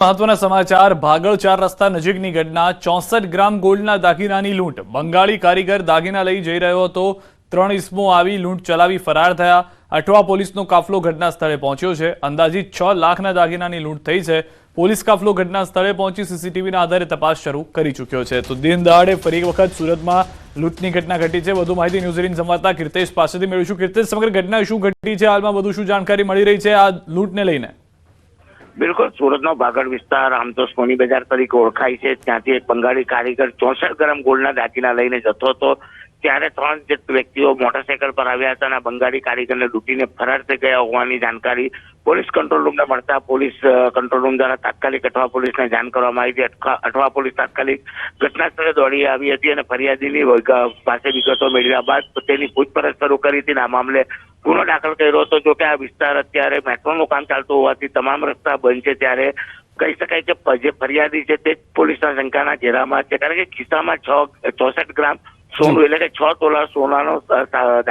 મહત્વના સમાચાર ભાગળ 4 રસ્તા નજીકની ઘટના 64 ગ્રામ ગોલ્ડના દાગીનાની લૂંટ બંગાળી કારીગર દાગીના લઈ જઈ રહ્યો હતો 3 ઇસમો આવી લૂંટ ચલાવી ફરાર થયા અઠવા પોલીસનો કાફલો ઘટના સ્થળે પહોંચ્યો છે અંદાજિત 6 લાખના દાગીનાની લૂંટ થઈ છે પોલીસ કાફલો ઘટના સ્થળે પહોંચી સીસીટીવીના આધારે તપાસ શરૂ કરી ચૂક્યો છે તો દિન દહાડે ફરી એક વખત સુરતમાં લૂંટની ઘટના ઘટી છે વધુ માહિતી ન્યૂઝ 18 સંવાદદાતા કીર્તેશ પાસેથી મેળવીશું કીર્તેશ સમગ્ર ઘટના શું ઘટી છે હાલમાં વધુ શું જાણકારી મળી રહી છે આ લૂંટને લઈને બિલકુલ સુરતનો ભાગળ વિસ્તાર આમ તો સોની બજાર તરીકે ઓળખાય છે ત્યાંથી એક બંગાળી કારીગર 64 ગ્રામ ગોલ્ડના દાગીના લઈને જતો હતો ત્યારે 3 વ્યક્તિઓ મોટરસાયકલ પર આવ્યા હતા અને બંગાળી કારીગરને લૂંટીને ફરાર થઈ ગયા હોવાની જાણકારી પોલીસ કંટ્રોલ રૂમને મળતા પોલીસ કંટ્રોલ રૂમ દ્વારા તાત્કાલિક અઠવા પોલીસને જાણ કરવામાં આવી હતી અઠવા પોલીસ તાત્કાલિક ઘટના સ્થળે દોડી આવી હતી અને ફરિયાદીની પાસે વિગતો મેળવ્યા બાદ તેની પૂછપરછ શરૂ કરી હતી અને આ મામલે ગુનો દાખલ કર્યો હતો જો કે આ વિસ્તાર અત્યારે મેટ્રોનું કામ ચાલતું હોવાથી તમામ રસ્તા બંધ છે ત્યારે કહી શકાય કે જે ફરિયાદી છે તે પોલીસના શંકાના ઘેરામાં છે કારણ કે ખિસ્સામાં 64 ગ્રામ સોનું એટલે કે 6 તોલા સોનાનો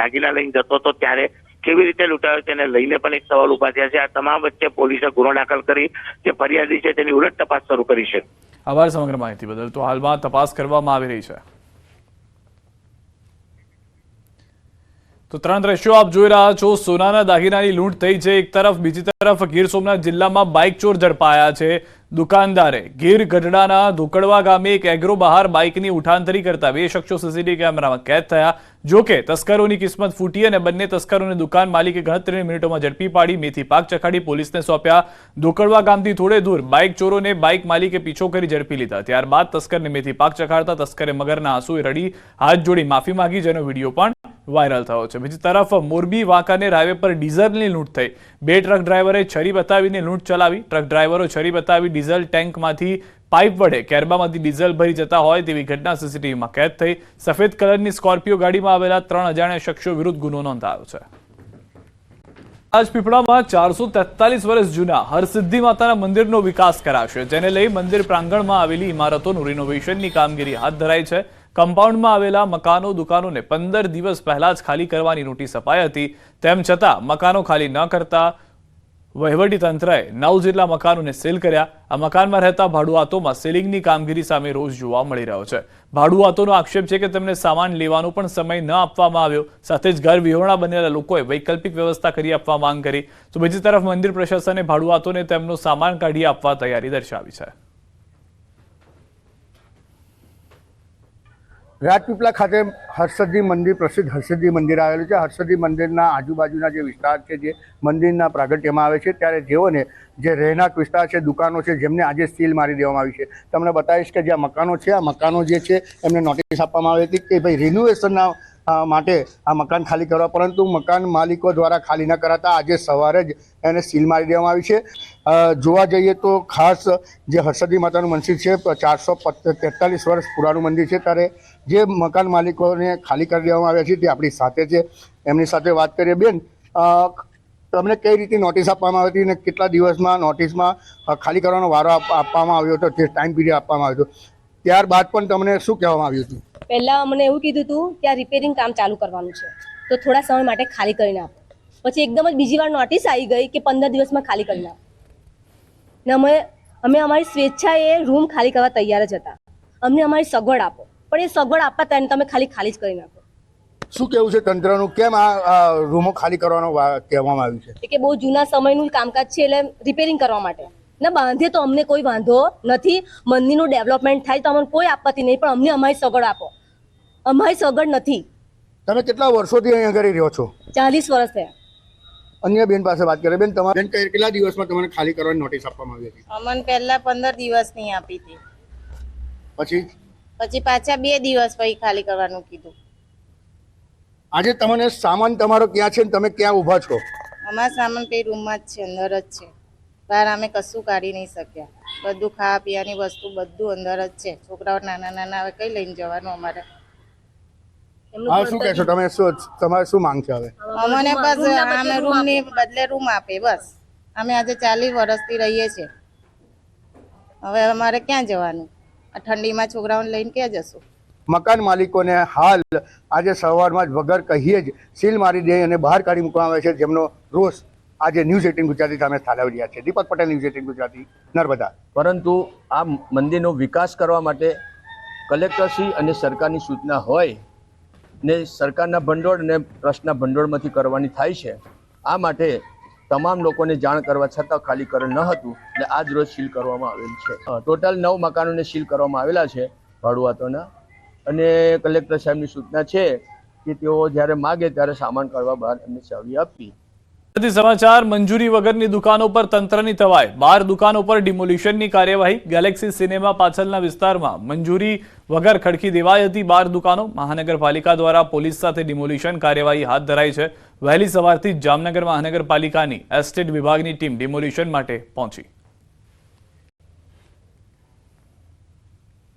દાગીના લઈને જતો હતો ત્યારે કેવી રીતે લૂંટાયો તેને લઈને પણ એક સવાલ ઉભા થયા છે આ તમામ વચ્ચે પોલીસે ગુનો દાખલ કરી જે ફરિયાદી છે તેની ઉલટ તપાસ શરૂ કરી છે આભાર સમગ્ર માહિતી બદલ તો હાલમાં તપાસ કરવામાં આવી રહી છે તો 3 દ્રશ્યો આપ જોઈ રહ્યા છો સોનાના દાગીનાની લૂંટ થઈ છે એક તરફ બીજી તરફ ગીર સોમનાથ જિલ્લામાં બાઇક ચોર ઝડપાયા છે દુકાનદારે ગીર ગઢડાના ધોકડવા ગામે એક એગ્રો બહાર બાઇકની ઉઠાંતરી કરતા 2 શખ્સો સીસીટીવી કેમેરામાં કેદ થયા જોકે તસ્કરોની કિસ્મત ફૂટી અને બંને તસ્કરોને દુકાન માલિકે ગણતરીની મિનિટોમાં ઝડપી પાડી મેથી પાક ચખાડી પોલીસને સોંપ્યા ધોકડવા ગામથી થોડે દૂર બાઇક ચોરોને બાઇક માલિકે પીછો કરી ઝડપી લીધા ત્યારબાદ તસ્કરને મેથી પાક ચખાડતા તસ્કરે મગરના આંસુએ રડી હાથ જોડી માફી માંગી જેનો વિડીયો પણ વાયરલ થયો છે બીજી તરફ મોરબી વાંકાનેર હાઈવે પર ડીઝલની લૂંટ થઈ 2 ટ્રક ડ્રાઈવરે છરી બતાવીને લૂંટ ચલાવી ટ્રક ડ્રાઈવરો છરી બતાવી ડીઝલ ટેન્કમાંથી પાઇપ વડે કેરબામાંથી ડીઝલ ભરી જતા હોય તેવી ઘટના સીસીટીવીમાં કેદ થઈ સફેદ કલરની સ્કોર્પિયો ગાડીમાં આવેલા 3 અજાણ્યા શખ્સો વિરુદ્ધ ગુનો નોંધાયો છે રાજપીપળામાં 443 વર્ષ જૂના હરસિદ્ધિ માતાના મંદિરનો વિકાસ કરાશે જેને લઈ મંદિર પ્રાંગણમાં આવેલી ઇમારતોનું રિનોવેશનની કામગીરી હાથ ધરાઈ છે કમ્પાઉન્ડમાં આવેલા મકાનો દુકાનોને 15 દિવસ પહેલા જ ખાલી કરવાની નોટિસ અપાઈ હતી તેમ છતાં મકાનો ખાલી ન કરતા વહીવટીતંત્રએ 9 જેટલા મકાનોને સીલ કર્યા આ મકાનમાં રહેતા ભાડુઆતોમાં સીલિંગની કામગીરી સામે રોષ જોવા મળી રહ્યો છે ભાડુઆતોનો આક્ષેપ છે કે તેમને સામાન લેવાનો પણ સમય ન આપવામાં આવ્યો સાથે જ ઘર વિહોણા બનેલા લોકોએ વૈકલ્પિક વ્યવસ્થા કરી આપવા માંગ કરી તો બીજી તરફ મંદિર પ્રશાસને ભાડુઆતોને તેમનો સામાન કાઢી આપવા તૈયારી દર્શાવી છે રાજપીપળા ખાતે હરસિદ્ધિ મંદિર પ્રસિદ્ધ હરસિદ્ધિ મંદિર આવેલું છે હરસિદ્ધિ મંદિરના આજુબાજુના જે વિસ્તાર છે જે મંદિરના પ્રાગટ્યમાં આવે છે ત્યારે જેઓને જે રહેણાંક વિસ્તાર છે દુકાનો છે જેમને આજે સીલ મારી દેવામાં આવી છે તમને બતાવીશ કે જે આ મકાનો જે છે એમને નોટિસ આપવામાં આવી હતી કે ભાઈ રિનોવેશનના માટે આ મકાન ખાલી કરવા પરંતુ મકાન માલિકો દ્વારા ખાલી ન કરાતા આજે સવારે જ એને સીલ મારી દેવામાં આવી છે જોવા જઈએ તો ખાસ જે હરસિદ્ધિ માતાનું મંદિર છે 443 વર્ષ પુરાણું મંદિર છે ત્યારે જે મકાન માલિકોને ખાલી કરી દેવામાં આવ્યા છે તે આપણી સાથે છે એમની સાથે વાત કરીએ બેન તમને કઈ રીતે નોટિસ આપવામાં આવી હતી અને કેટલા દિવસમાં નોટિસમાં ખાલી કરવાનો વારો આપવામાં આવ્યો હતો તે ટાઈમ પીરિયડ આપવામાં આવ્યો હતો ત્યારબાદ પણ તમને શું કહેવામાં આવ્યું હતું પહેલા અમને એવું કીધું હતું કે આ રિપેરિંગ કામ ચાલુ કરવાનું છે તો થોડા સમય માટે ખાલી કરીને આપો પછી એકદમ જ બીજી વાર નોટિસ આવી ગઈ કે 15 દિવસમાં ખાલી કરીને આપો ને અમે અમારી સ્વેચ્છાએ રૂમ ખાલી કરવા તૈયાર જ હતા અમને અમારી સગવડ આપો પણ એ સગવડ આપવા તૈયાર તમે ખાલી જ કરી નાખો શું કેવું છે તંત્રનું કેમ આ રૂમો ખાલી કરવાનો કહેવામાં આવ્યું છે કે બહુ જૂના સમયનું કામકાજ છે એટલે રિપેરિંગ કરવા માટે ના બાંધે તો અમને કોઈ વાંધો નથી મંદિરનું ડેવલપમેન્ટ થાય તો અમને કોઈ આપત્તિ નહીં પણ અમને અમારી સગવડ આપો અમારી સગવડ નથી તમે કેટલા વર્ષોથી અહીંયા આગળ રહ્યો છો 40 વર્ષ થયા અન્ય બેન પાસે વાત કરીએ બેન તમારે કેટલા દિવસમાં તમને ખાલી કરવાની નોટિસ આપવામાં આવી હતી અમને પહેલા 15 દિવસની આપી હતી પછી પાછા 2 દિવસ પછી ખાલી કરવાનું કીધું આજે તમને સામાન તમારો ક્યાં છે ને તમે ક્યાં ઊભા છો અમારા સામાન પે રૂમમાં જ છે અંદર જ છે બહાર અમે કશું કાઢી નહીં શક્યા બધું ખાવા પીવાની વસ્તુ બધું અંદર જ છે છોકરાઓ નાના નાના હવે કઈ લઈને જવાનું અમારે હા શું કહેશો તમે તમારે શું માંગ છે હવે અમને બસ અમે રૂમની બદલે રૂમ આપે બસ અમે આજે 40 વર્ષથી રહીએ છીએ હવે અમારે ક્યાં જવાનું આ ઠંડીમાં છોકરાઓને લઈને ક્યાં જશું મકાન માલિકોને હાલ આજે સવારમાં જ વગર કહીએ જ સીલ મારી દે અને બહાર કાઢી મૂકવામાં આવે છે જેમનો રોષ આજે ન્યૂઝ 18 ગુજરાતી સામે ઠાલવી રહ્યા છે. દીપક પટેલ, ન્યૂઝ 18 ગુજરાતી, નર્મદા. પરંતુ આ મંદિરનો વિકાસ કરવા માટે કલેક્ટરશ્રી અને સરકારની સૂચના હોય ને સરકારના ભંડોળ અને ટ્રસ્ટના ભંડોળમાંથી કરવાની થાય છે. આ માટે તમામ લોકોને જાણ કરવા છતાં ખાલીકરણ ન હતું એટલે આજ રોજ સીલ કરવામાં આવેલ છે. ટોટલ 9 મકાનોને સીલ કરવામાં આવેલા છે ભાડુઆતોના, અને કલેક્ટર સાહેબની સૂચના છે કે તેઓ જ્યારે માગે ત્યારે સામાન કાઢવા બહાર એમને ચાવી આપવી. સમાચાર મંજૂરી વગરની દુકાનો પર તંત્રની તવાઈ, 12 દુકાનો પર ડિમોલિશનની કાર્યવાહી. ગેલેક્સી સિનેમા પાછળના વિસ્તારમાં મંજૂરી વગર ખડકી દેવાઈ હતી 12 દુકાનો. મહાનગરપાલિકા દ્વારા પોલીસ સાથે ડિમોલિશન કાર્યવાહી હાથ ધરાઈ છે. વહેલી સવારથી જ જામનગર મહાનગરપાલિકાની એસ્ટેટ વિભાગની ટીમ ડિમોલિશન માટે પહોંચી.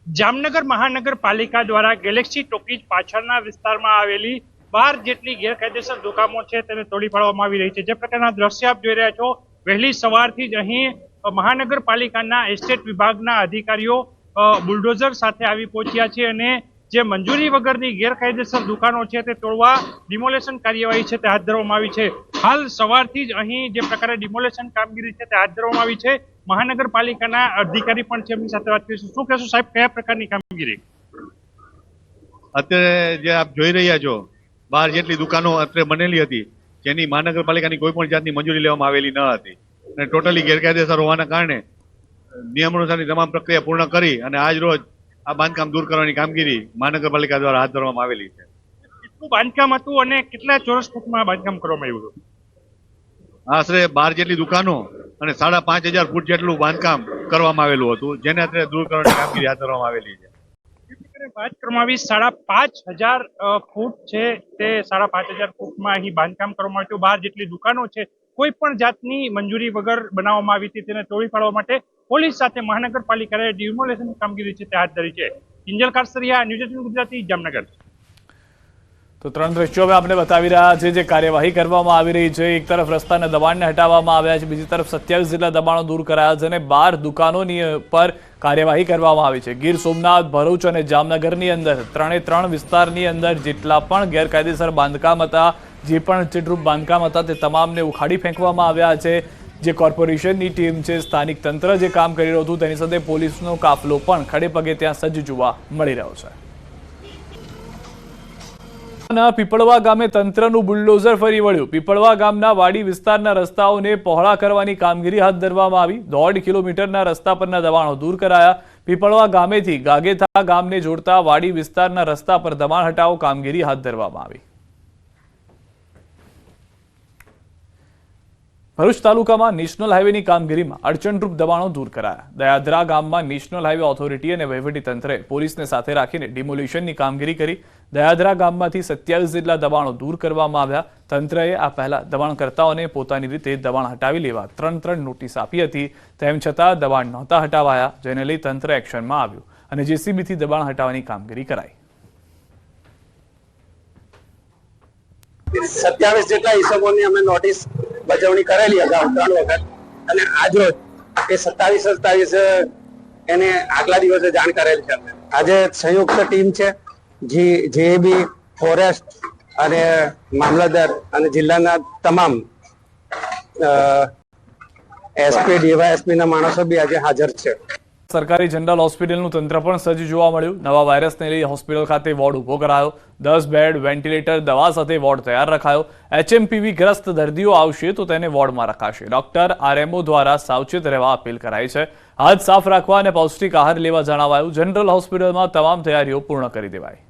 જામનગર મહાનગરપાલિકા દ્વારા ગેલેક્સી ટોકીઝ પાછળના વિસ્તારમાં આવેલી 12 જેટલી ગેરકાયદેસર દુકાનો છે તેને તોડી પાડવામાં આવી રહી છે. જે પ્રકારના દ્રશ્ય આપ જોઈ રહ્યા છો, વહેલી સવારથી જ અહીં મહાનગરપાલિકાના એસ્ટેટ વિભાગના અધિકારીઓ બુલડોઝર સાથે આવી પહોંચ્યા છે અને જે મંજૂરી વગરની ગેરકાયદેસર દુકાનો છે તે તોડવા ડિમોલેશન કાર્યવાહી છે તે હાથ ધરવામાં આવી છે. હાલ સવારથી જ અહીં જે પ્રકારે ડિમોલેશન કામગીરી છે તે હાથ ધરવામાં આવી છે. મહાનગરપાલિકાના અધિકારી પણ છે, એમની સાથે વાત કરીશું. શું કહેશો સાહેબ, કયા પ્રકારની કામગીરી? અત્યારે જે આપ જોઈ રહ્યા છો, 12 જેટલી દુકાનો અત્યારે બનેલી હતી જેની મહાનગરપાલિકાની કોઈ પણ જાતની મંજૂરી લેવામાં આવેલી ન હતી અને ટોટલી ગેરકાયદેસર હોવાના કારણે નિયમાનુસારની તમામ પ્રક્રિયા પૂર્ણ કરી અને આજ રોજ આ બાંધકામ દૂર કરવાની કામગીરી મહાનગરપાલિકા દ્વારા હાથ ધરવામાં આવેલી છે. કેટલું બાંધકામ હતું અને કેટલા ચોરસ ફૂટમાં બાંધકામ કરવામાં આવ્યું હતું? આશરે 12 જેટલી દુકાનો અને 5,500 ફૂટ જેટલું બાંધકામ કરવામાં આવેલું હતું, જેને અત્યારે દૂર કરવાની કામગીરી હાથ ધરવામાં આવેલી છે. વાત કરવામાં આવી 5,500 ફૂટ છે તે 5,500 ફૂટમાં અહીં બાંધકામ કરવામાં આવ્યું. 12 જેટલી દુકાનો છે કોઈ પણ જાતની મંજૂરી વગર બનાવવામાં આવી હતી, તેને તોડી પાડવા માટે પોલીસ સાથે મહાનગરપાલિકાએ ડિમોલેશન કામગીરી છે તે હાથ ધરી છે. કિંજલ કારસરિયા, ન્યૂઝ 18 ગુજરાતી, જામનગર. તો 3 દ્રશ્યો અમે આપને બતાવી રહ્યા છે જે કાર્યવાહી કરવામાં આવી રહી છે. એક તરફ રસ્તાના દબાણને હટાવવામાં આવ્યા છે, બીજી તરફ 27 જેટલા દબાણો દૂર કરાયા છે અને 12 દુકાનોની પર કાર્યવાહી કરવામાં આવી છે. ગીર સોમનાથ, ભરૂચ અને જામનગરની અંદર 3 વિસ્તારની અંદર જેટલા પણ ગેરકાયદેસર બાંધકામ હતા, જે પણ ચિટરૂપ બાંધકામ હતા તે તમામને ઉખાડી ફેંકવામાં આવ્યા છે. જે કોર્પોરેશનની ટીમ છે, સ્થાનિક તંત્ર જે કામ કરી રહ્યું હતું તેની સાથે પોલીસનો કાફલો પણ ખડે પગે ત્યાં સજ્જ જોવા મળી રહ્યો છે. પીપળવા ગામે તંત્રનું બુલડોઝર ફરી વળ્યું. પીપળવા ગામના વાડી વિસ્તારના રસ્તાઓને પહોળા કરવાની કામગીરી હાથ ધરવામાં આવી. 1.5 કિલોમીટરના રસ્તા પરના દબાણો દૂર કરાયા. પીપળવા ગામેથી ગાગેથા ગામને જોડતા વાડી વિસ્તારના રસ્તા પર દબાણ હટાવો કામગીરી હાથ ધરવામાં આવી. ભરૂચ તાલુકામાં નેશનલ હાઈવેની કામગીરીમાં અડચણરૂપ દબાણો દૂર કરાયા. દયાદરા ગામમાં નેશનલ હાઈવે ઓથોરિટી અને વહીવટીતંત્રે પોલીસને સાથે રાખીને ડિમોલિશનની કામગીરી કરી. દયાદરા ગામમાંથી 27 જેટલા દબાણો દૂર કરવામાં આવ્યા. તંત્રએ આ પહેલા દબાણકર્તાઓને પોતાની રીતે દબાણ હટાવી લેવા 3 નોટિસ આપી હતી. તેમ છતાં દબાણ નહોતા હટાવાયા, જેને લઈ તંત્ર એક્શનમાં આવ્યું અને જેસીબીથી દબાણ હટાવવાની કામગીરી કરાઈ. 27 જેટલા ઈસમોની અમે નોટિસ બજાવણી કરેલી અગાઉ 3 વખત અને આજરોજ એ 27 એને આગલા દિવસે જાણ કરેલી છે. આજે સંયુક્ત ટીમ છે, જેબી, ફોરેસ્ટ અને મામલતદાર અને જિલ્લાના તમામ એસપી, ડીવાયએસપી ના માણસો બી આજે હાજર છે. સરકારી જનરલ હોસ્પિટલનું તંત્ર પણ સજ્જ જોવા મળ્યું. નવા વાયરસને લઈ હોસ્પિટલ ખાતે વોર્ડ ઉભો કરાયો. 10 બેડ, વેન્ટિલેટર, દવા સાથે વોર્ડ તૈયાર રખાયો. HMPV ગ્રસ્ત દર્દીઓ આવશે તો તેને વોર્ડમાં રખાશે. ડોક્ટર, RMO દ્વારા સાવચેત રહેવા અપીલ કરાઈ છે. હાથ સાફ રાખવા અને પૌષ્ટિક આહાર લેવા જણાવાયું. જનરલ હોસ્પિટલમાં તમામ તૈયારીઓ પૂર્ણ કરી દેવાઈ.